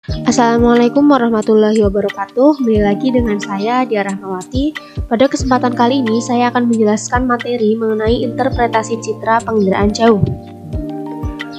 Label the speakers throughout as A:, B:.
A: Assalamualaikum warahmatullahi wabarakatuh. Kembali lagi dengan saya Diah Rahmawati. Pada kesempatan kali ini saya akan menjelaskan materi mengenai interpretasi citra penginderaan jauh.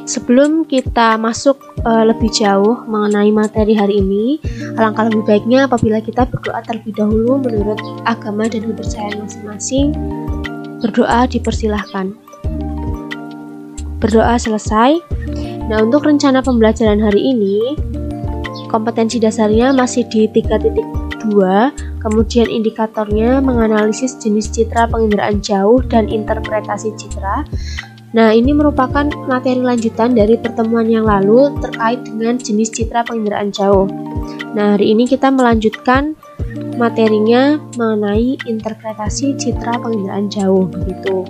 A: Sebelum kita masuk lebih jauh mengenai materi hari ini, alangkah lebih baiknya apabila kita berdoa terlebih dahulu menurut agama dan kepercayaan masing-masing. Berdoa dipersilahkan. Berdoa selesai. Nah, untuk rencana pembelajaran hari ini, kompetensi dasarnya masih di 3.2, kemudian indikatornya menganalisis jenis citra penginderaan jauh dan interpretasi citra. Nah, ini merupakan materi lanjutan dari pertemuan yang lalu terkait dengan jenis citra penginderaan jauh. Nah, hari ini kita melanjutkan materinya mengenai interpretasi citra penginderaan jauh begitu.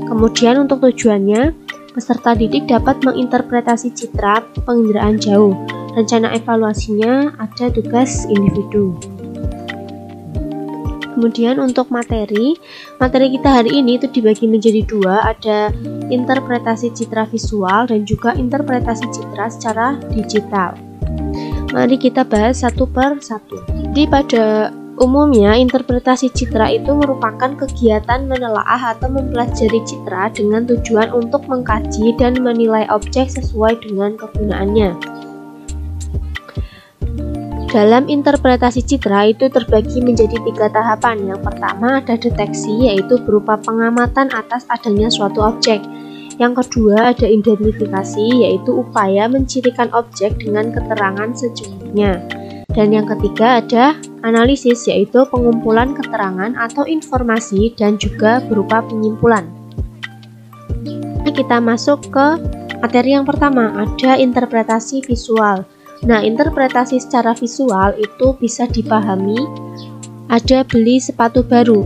A: Kemudian untuk tujuannya, peserta didik dapat menginterpretasi citra penginderaan jauh. Rencana evaluasinya ada tugas individu. Kemudian untuk materi kita hari ini itu dibagi menjadi dua, ada interpretasi citra visual dan juga interpretasi citra secara digital. Mari kita bahas satu per satu. Jadi pada umumnya interpretasi citra itu merupakan kegiatan menelaah atau mempelajari citra dengan tujuan untuk mengkaji dan menilai objek sesuai dengan kegunaannya. Dalam interpretasi citra itu terbagi menjadi 3 tahapan. Yang pertama ada deteksi, yaitu berupa pengamatan atas adanya suatu objek. Yang kedua ada identifikasi, yaitu upaya mencirikan objek dengan keterangan secukupnya. Dan yang ketiga ada analisis, yaitu pengumpulan keterangan atau informasi dan juga berupa penyimpulan. Kita masuk ke materi yang pertama, ada interpretasi visual. Nah, interpretasi secara visual itu bisa dipahami ada beli sepatu baru.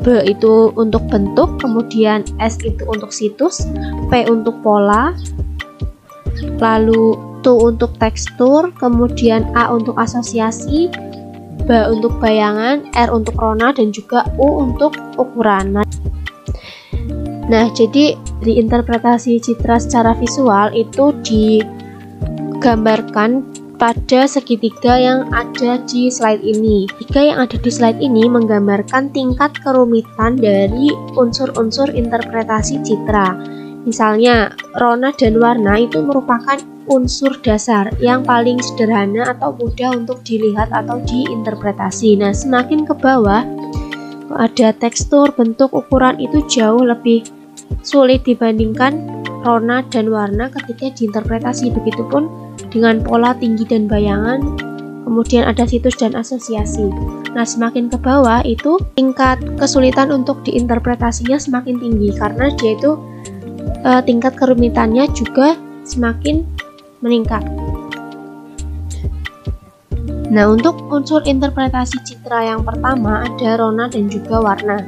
A: B itu untuk bentuk, kemudian S itu untuk situs, P untuk pola, lalu T untuk tekstur, kemudian A untuk asosiasi, B untuk bayangan, R untuk rona, dan juga U untuk ukuran. Nah, jadi di interpretasi citra secara visual itu digambarkan pada segitiga yang ada di slide ini. Segitiga yang ada di slide ini menggambarkan tingkat kerumitan dari unsur-unsur interpretasi citra. Misalnya, rona dan warna itu merupakan unsur dasar yang paling sederhana atau mudah untuk dilihat atau diinterpretasi. Nah, semakin ke bawah ada tekstur, bentuk, ukuran itu jauh lebih sulit dibandingkan rona dan warna ketika diinterpretasi. Begitupun dengan pola, tinggi, dan bayangan, kemudian ada situs dan asosiasi. Nah, semakin ke bawah itu tingkat kesulitan untuk diinterpretasinya semakin tinggi karena dia itu tingkat kerumitannya juga semakin meningkat. Nah, untuk unsur interpretasi citra yang pertama ada rona dan juga warna.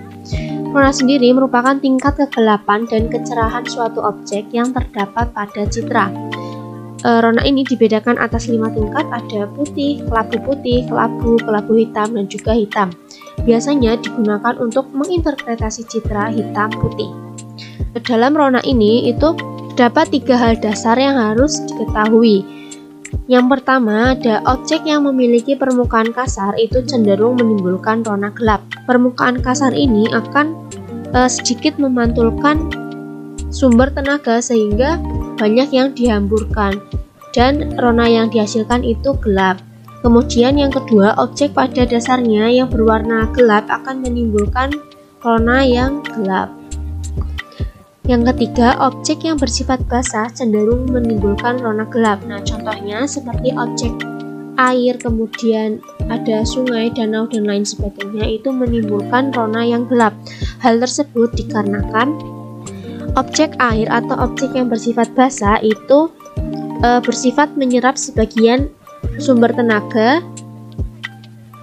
A: Rona sendiri merupakan tingkat kegelapan dan kecerahan suatu objek yang terdapat pada citra. Rona ini dibedakan atas 5 tingkat, ada putih, kelabu hitam, dan juga hitam. Biasanya digunakan untuk menginterpretasi citra hitam putih. Dalam rona ini itu terdapat 3 hal dasar yang harus diketahui. Yang pertama ada objek yang memiliki permukaan kasar itu cenderung menimbulkan rona gelap. Permukaan kasar ini akan sedikit memantulkan sumber tenaga sehingga banyak yang dihamburkan dan rona yang dihasilkan itu gelap. Kemudian yang kedua, objek pada dasarnya yang berwarna gelap akan menimbulkan rona yang gelap. Yang ketiga, objek yang bersifat basah cenderung menimbulkan rona gelap. Nah, contohnya seperti objek air, kemudian ada sungai, danau, dan lain sebagainya itu menimbulkan rona yang gelap. Hal tersebut dikarenakan objek air atau objek yang bersifat basah itu bersifat menyerap sebagian sumber tenaga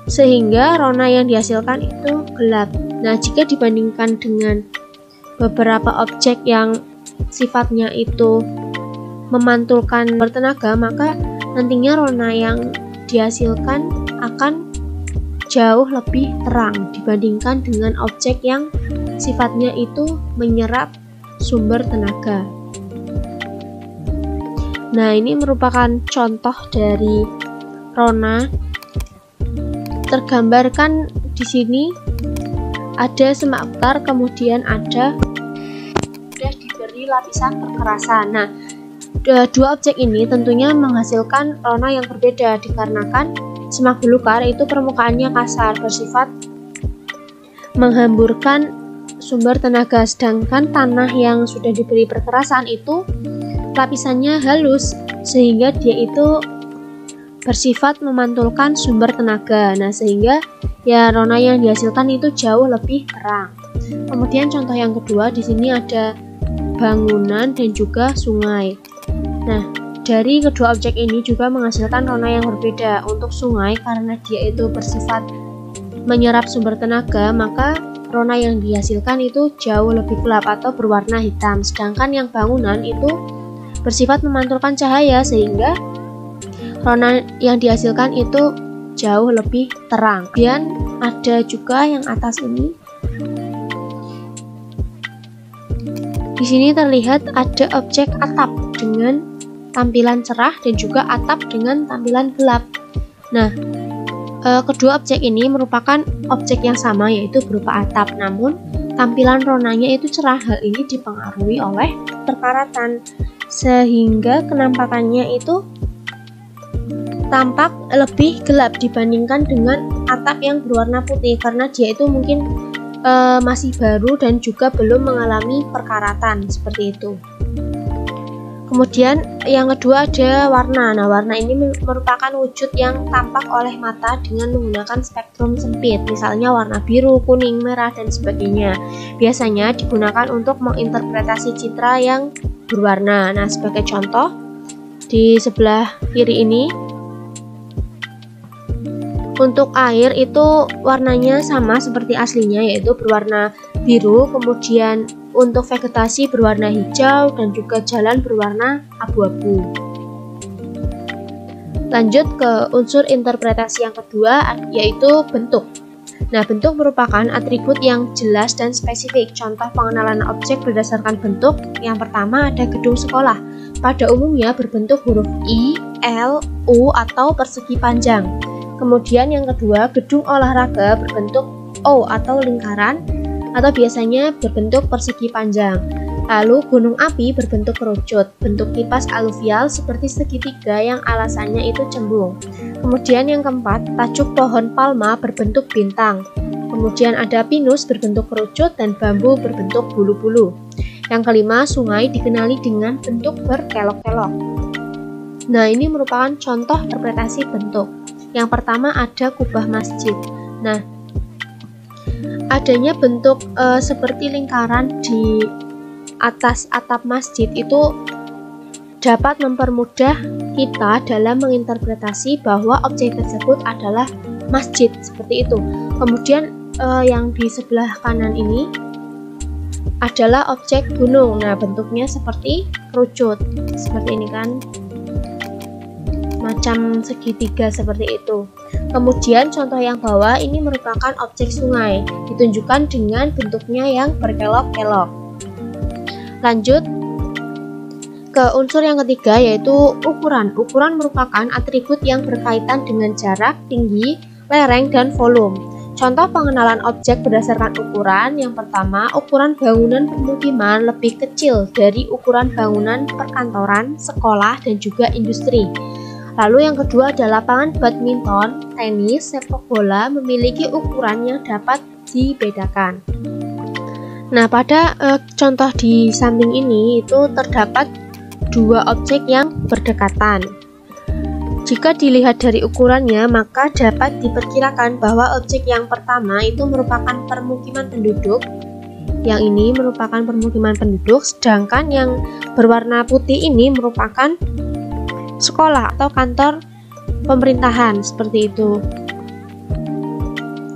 A: sehingga rona yang dihasilkan itu gelap. Nah, jika dibandingkan dengan beberapa objek yang sifatnya itu memantulkan sumber tenaga, maka nantinya rona yang dihasilkan akan jauh lebih terang dibandingkan dengan objek yang sifatnya itu menyerap sumber tenaga. Nah, ini merupakan contoh dari rona. Tergambarkan di sini ada semak belukar, kemudian ada sudah diberi lapisan perkerasan. Nah, dua objek ini tentunya menghasilkan rona yang berbeda dikarenakan semak belukar itu permukaannya kasar, bersifat menghamburkan sumber tenaga, sedangkan tanah yang sudah diberi perkerasan itu lapisannya halus sehingga dia itu bersifat memantulkan sumber tenaga. Nah, sehingga ya rona yang dihasilkan itu jauh lebih terang. Kemudian contoh yang kedua, di sini ada bangunan dan juga sungai. Nah, dari kedua objek ini juga menghasilkan rona yang berbeda. Untuk sungai, karena dia itu bersifat menyerap sumber tenaga, maka rona yang dihasilkan itu jauh lebih gelap atau berwarna hitam. Sedangkan yang bangunan itu bersifat memantulkan cahaya, sehingga rona yang dihasilkan itu jauh lebih terang. Kemudian ada juga yang atas ini. Di sini terlihat ada objek atap dengan tampilan cerah dan juga atap dengan tampilan gelap. Nah, kedua objek ini merupakan objek yang sama, yaitu berupa atap, namun tampilan ronanya itu cerah. Hal ini dipengaruhi oleh perkaratan, sehingga kenampakannya itu tampak lebih gelap dibandingkan dengan atap yang berwarna putih, karena dia itu mungkin masih baru dan juga belum mengalami perkaratan seperti itu. Kemudian yang kedua ada warna. Nah, warna ini merupakan wujud yang tampak oleh mata dengan menggunakan spektrum sempit, misalnya warna biru, kuning, merah, dan sebagainya. Biasanya digunakan untuk menginterpretasi citra yang berwarna. Nah, sebagai contoh, di sebelah kiri ini untuk air itu warnanya sama seperti aslinya, yaitu berwarna biru. Kemudian untuk vegetasi berwarna hijau dan juga jalan berwarna abu-abu. Lanjut ke unsur interpretasi yang kedua, yaitu bentuk. Nah, bentuk merupakan atribut yang jelas dan spesifik. Contoh pengenalan objek berdasarkan bentuk. Yang pertama ada gedung sekolah. Pada umumnya berbentuk huruf I, L, U atau persegi panjang. Kemudian yang kedua, gedung olahraga berbentuk O atau lingkaran atau biasanya berbentuk persegi panjang. Lalu gunung api berbentuk kerucut, bentuk kipas aluvial seperti segitiga yang alasannya itu cembung. Kemudian yang keempat, tajuk pohon palma berbentuk bintang. Kemudian ada pinus berbentuk kerucut dan bambu berbentuk bulu-bulu. Yang kelima, sungai dikenali dengan bentuk berkelok-kelok. Nah, ini merupakan contoh interpretasi bentuk. Yang pertama ada kubah masjid. Nah, adanya bentuk seperti lingkaran di atas atap masjid itu dapat mempermudah kita dalam menginterpretasi bahwa objek tersebut adalah masjid, seperti itu. Kemudian yang di sebelah kanan ini adalah objek gunung. Nah, bentuknya seperti kerucut, seperti ini kan, macam segitiga seperti itu. Kemudian contoh yang bawah ini merupakan objek sungai, ditunjukkan dengan bentuknya yang berkelok-kelok. Lanjut ke unsur yang ketiga, yaitu ukuran. Ukuran merupakan atribut yang berkaitan dengan jarak, tinggi, lereng, dan volume. Contoh pengenalan objek berdasarkan ukuran. Yang pertama, ukuran bangunan permukiman lebih kecil dari ukuran bangunan perkantoran, sekolah, dan juga industri. Lalu yang kedua ada lapangan badminton, tenis, sepak bola memiliki ukuran yang dapat dibedakan. Nah, pada contoh di samping ini itu terdapat dua objek yang berdekatan. Jika dilihat dari ukurannya, maka dapat diperkirakan bahwa objek yang pertama itu merupakan permukiman penduduk. Yang ini merupakan permukiman penduduk, sedangkan yang berwarna putih ini merupakan sekolah atau kantor pemerintahan, seperti itu.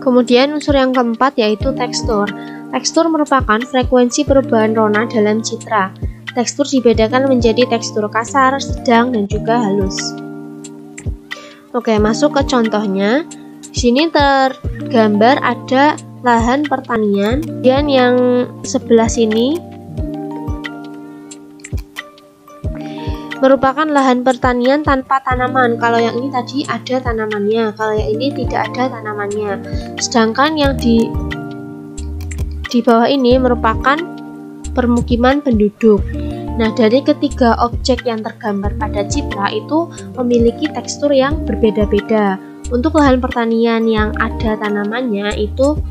A: Kemudian unsur yang keempat yaitu tekstur. Tekstur merupakan frekuensi perubahan rona dalam citra. Tekstur dibedakan menjadi tekstur kasar, sedang, dan juga halus. Oke, masuk ke contohnya. Di sini tergambar ada lahan pertanian, dan yang sebelah sini merupakan lahan pertanian tanpa tanaman. Kalau yang ini tadi ada tanamannya, kalau yang ini tidak ada tanamannya. Sedangkan yang di bawah ini merupakan permukiman penduduk. Nah, dari ketiga objek yang tergambar pada citra itu memiliki tekstur yang berbeda-beda. Untuk lahan pertanian yang ada tanamannya itu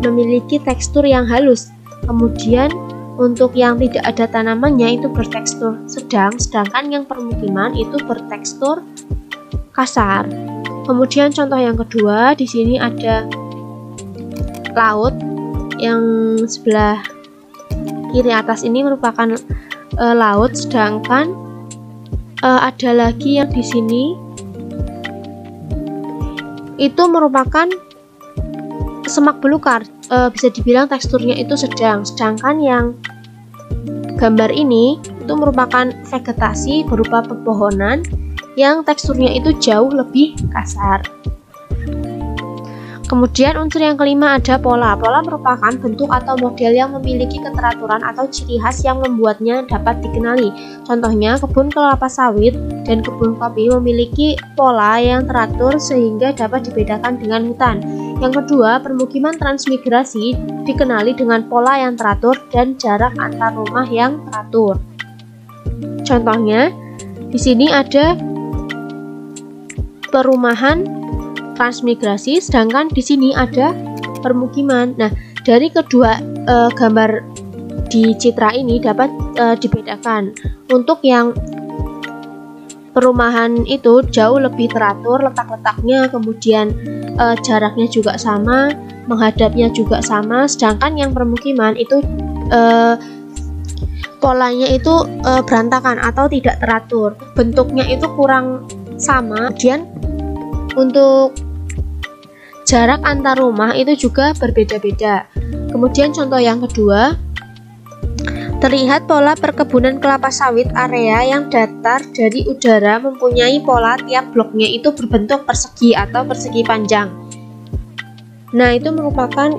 A: memiliki tekstur yang halus. Kemudian untuk yang tidak ada tanamannya itu bertekstur sedang, sedangkan yang permukiman itu bertekstur kasar. Kemudian contoh yang kedua, di sini ada laut yang sebelah kiri atas ini merupakan laut, sedangkan ada lagi yang di sini itu merupakan semak belukar. Bisa dibilang teksturnya itu sedang, sedangkan yang gambar ini itu merupakan vegetasi berupa pepohonan yang teksturnya itu jauh lebih kasar. Kemudian unsur yang kelima ada pola. Pola merupakan bentuk atau model yang memiliki keteraturan atau ciri khas yang membuatnya dapat dikenali. Contohnya, kebun kelapa sawit dan kebun kopi memiliki pola yang teratur sehingga dapat dibedakan dengan hutan. Yang kedua, permukiman transmigrasi dikenali dengan pola yang teratur dan jarak antar rumah yang teratur. Contohnya, di sini ada perumahan transmigrasi, sedangkan di sini ada permukiman. Nah, dari kedua gambar di citra ini dapat dibedakan. Untuk yang perumahan itu jauh lebih teratur letak-letaknya, kemudian jaraknya juga sama, menghadapnya juga sama, sedangkan yang permukiman itu polanya itu berantakan atau tidak teratur, bentuknya itu kurang sama. Kemudian untuk jarak antar rumah itu juga berbeda-beda. Kemudian contoh yang kedua, terlihat pola perkebunan kelapa sawit area yang datar dari udara mempunyai pola tiap bloknya itu berbentuk persegi atau persegi panjang. Nah, itu merupakan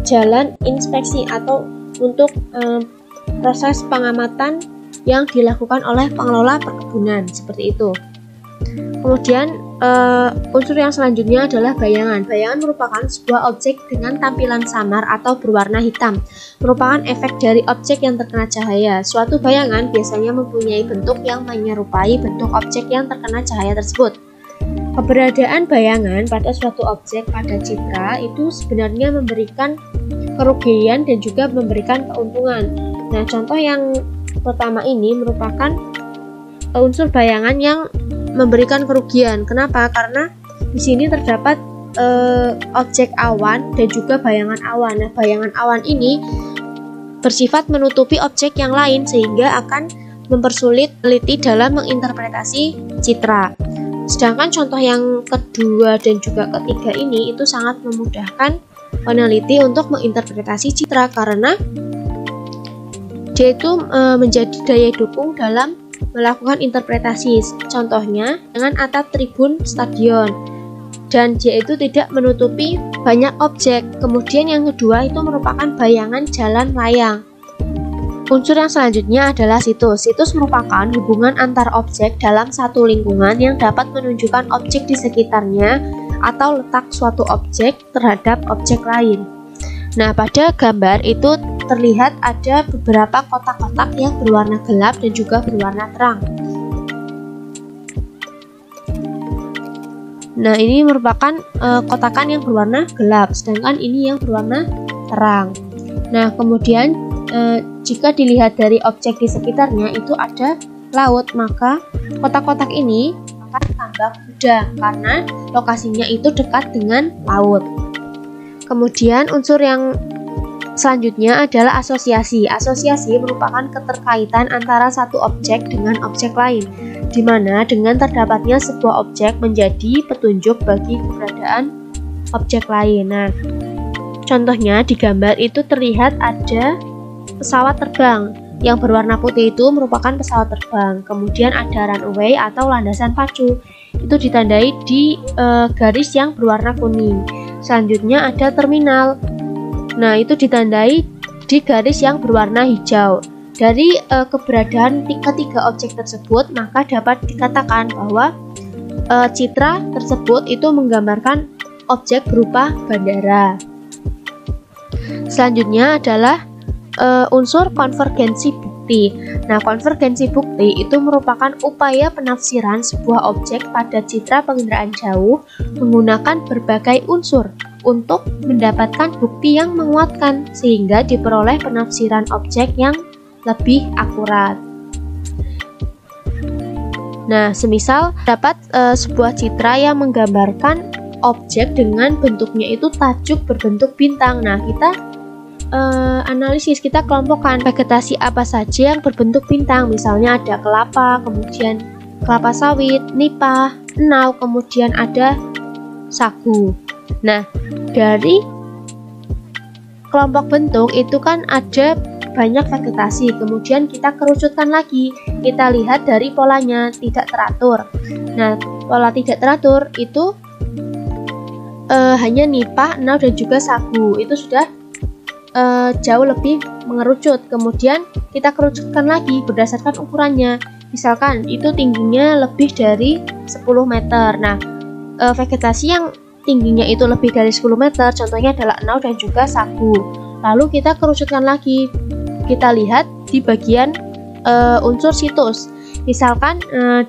A: jalan inspeksi atau untuk proses pengamatan yang dilakukan oleh pengelola perkebunan, seperti itu. Kemudian unsur yang selanjutnya adalah bayangan. Bayangan merupakan sebuah objek dengan tampilan samar atau berwarna hitam. Merupakan efek dari objek yang terkena cahaya. Suatu bayangan biasanya mempunyai bentuk yang menyerupai bentuk objek yang terkena cahaya tersebut. Keberadaan bayangan pada suatu objek pada citra itu sebenarnya memberikan kerugian dan juga memberikan keuntungan. Nah, contoh yang pertama ini merupakan unsur bayangan yang memberikan kerugian. Kenapa? Karena di sini terdapat objek awan dan juga bayangan awan. Nah, bayangan awan ini bersifat menutupi objek yang lain sehingga akan mempersulit peneliti dalam menginterpretasi citra. Sedangkan contoh yang kedua dan juga ketiga ini itu sangat memudahkan peneliti untuk menginterpretasi citra karena dia itu menjadi daya dukung dalam melakukan interpretasi. Contohnya dengan atap tribun stadion, dan dia itu tidak menutupi banyak objek. Kemudian yang kedua itu merupakan bayangan jalan layang. Unsur yang selanjutnya adalah situs. Situs merupakan hubungan antar objek dalam satu lingkungan yang dapat menunjukkan objek di sekitarnya atau letak suatu objek terhadap objek lain. Nah, pada gambar itu terlihat ada beberapa kotak-kotak yang berwarna gelap dan juga berwarna terang. Nah, ini merupakan kotakan yang berwarna gelap, sedangkan ini yang berwarna terang. Nah, kemudian jika dilihat dari objek di sekitarnya itu ada laut, maka kotak-kotak ini akan tambah udang karena lokasinya itu dekat dengan laut. Kemudian unsur yang selanjutnya adalah asosiasi. Asosiasi merupakan keterkaitan antara satu objek dengan objek lain, di mana dengan terdapatnya sebuah objek menjadi petunjuk bagi keberadaan objek lain. Nah, contohnya di gambar itu terlihat ada pesawat terbang yang berwarna putih, itu merupakan pesawat terbang. Kemudian ada runway atau landasan pacu, itu ditandai di garis yang berwarna kuning. Selanjutnya ada terminal. Nah, itu ditandai di garis yang berwarna hijau. Dari keberadaan ketiga objek tersebut, maka dapat dikatakan bahwa citra tersebut itu menggambarkan objek berupa bandara. Selanjutnya adalah unsur konvergensi bukti. Nah, konvergensi bukti itu merupakan upaya penafsiran sebuah objek pada citra penginderaan jauh menggunakan berbagai unsur untuk mendapatkan bukti yang menguatkan sehingga diperoleh penafsiran objek yang lebih akurat. Nah, semisal dapat sebuah citra yang menggambarkan objek dengan bentuknya itu tajuk berbentuk bintang. Nah, kita analisis, kita kelompokkan vegetasi apa saja yang berbentuk bintang. Misalnya ada kelapa, kemudian kelapa sawit, nipah, enau, kemudian ada sagu. Nah, dari kelompok bentuk itu kan ada banyak vegetasi, kemudian kita kerucutkan lagi, kita lihat dari polanya tidak teratur. Nah, pola tidak teratur itu hanya nipah, enau, dan juga sagu. Itu sudah jauh lebih mengerucut. Kemudian kita kerucutkan lagi berdasarkan ukurannya. Misalkan itu tingginya lebih dari 10 meter. Nah, vegetasi yang tingginya itu lebih dari 10 meter contohnya adalah enau dan juga sagu. Lalu kita kerucutkan lagi, kita lihat di bagian unsur situs. Misalkan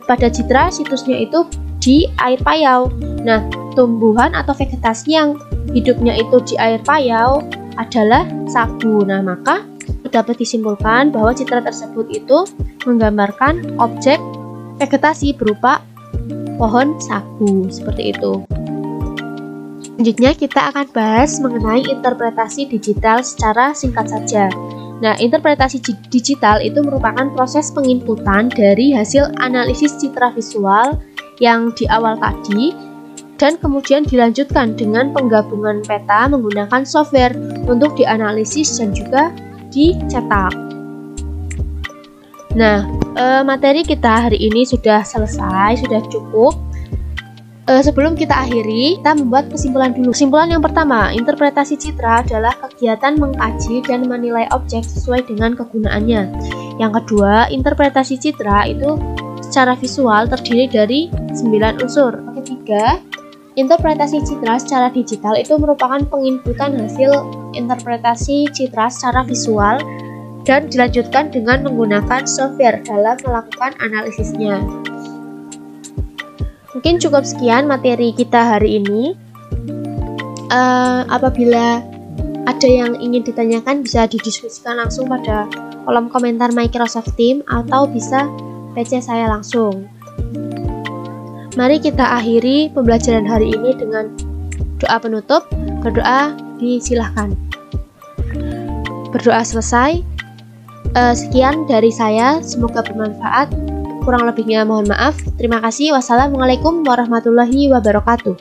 A: pada citra situsnya itu di air payau. Nah, tumbuhan atau vegetasi yang hidupnya itu di air payau adalah sagu. Nah, maka dapat disimpulkan bahwa citra tersebut itu menggambarkan objek vegetasi berupa pohon sagu, seperti itu. Selanjutnya kita akan bahas mengenai interpretasi digital secara singkat saja. Nah, interpretasi digital itu merupakan proses penginputan dari hasil analisis citra visual yang di awal tadi dan kemudian dilanjutkan dengan penggabungan peta menggunakan software untuk dianalisis dan juga dicetak. Nah, materi kita hari ini sudah selesai, sudah cukup. Sebelum kita akhiri, kita membuat kesimpulan dulu. Kesimpulan yang pertama, interpretasi citra adalah kegiatan mengkaji dan menilai objek sesuai dengan kegunaannya. Yang kedua, interpretasi citra itu secara visual terdiri dari 9 unsur. Ketiga, interpretasi citra secara digital itu merupakan penginputan hasil interpretasi citra secara visual dan dilanjutkan dengan menggunakan software dalam melakukan analisisnya. Mungkin cukup sekian materi kita hari ini. Apabila ada yang ingin ditanyakan bisa didiskusikan langsung pada kolom komentar Microsoft Teams atau bisa PC saya langsung. Mari kita akhiri pembelajaran hari ini dengan doa penutup. Berdoa disilahkan. Berdoa selesai. Sekian dari saya, semoga bermanfaat. Kurang lebihnya mohon maaf. Terima kasih. Wassalamualaikum warahmatullahi wabarakatuh.